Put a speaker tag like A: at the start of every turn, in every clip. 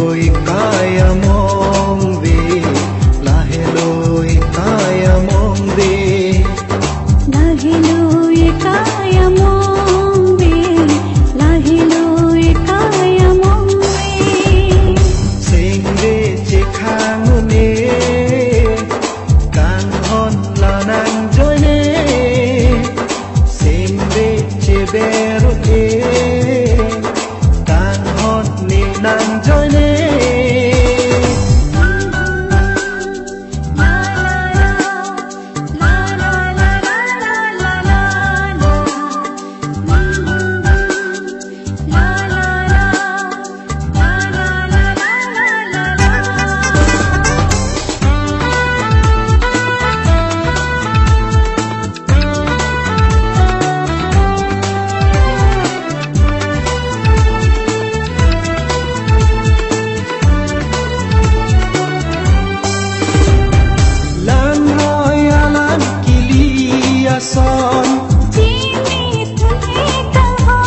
A: lôi kaya mong về lahe lôi kaya mong về
B: lahe lôi kaya mong về lahe lôi kaya mong về
A: sing về che khang ne kan hon la nang joy ne sing về che beru e kan hon ni nang joy ne son
B: jini tuni kaho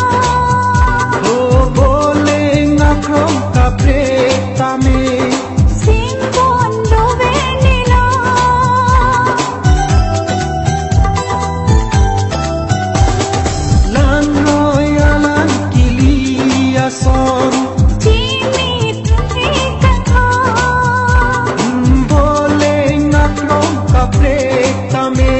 A: ho bole ngakrom kapre tame
B: simbon dove nilo
A: lan royalan kilia son
B: jini tuni kaho
A: bole ngakrom kapre tame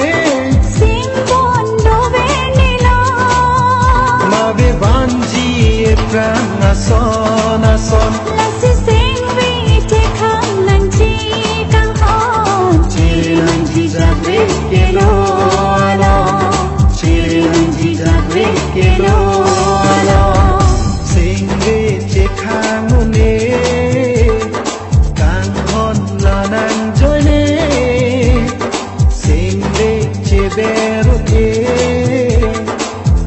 A: prana son son
B: la si sing vi te khang nan chi kang on
A: chi nan chi ra ve ke lo lo chi nan chi ra ve ke lo lo sing ve che khang ne kang hon la nan joy ne sing ve che beru e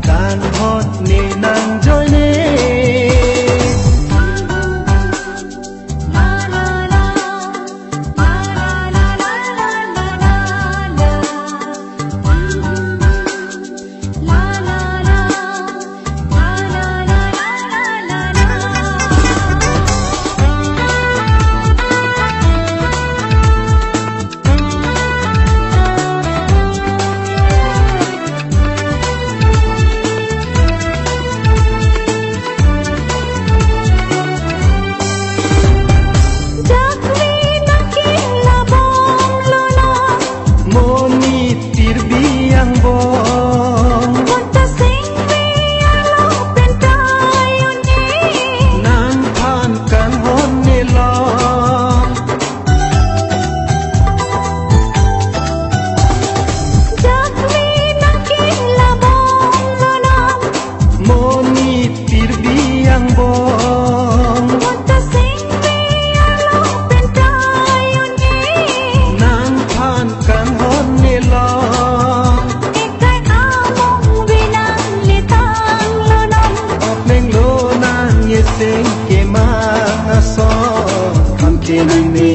A: kang hon ne nan joy ne sing ke ma so kam ke nang ne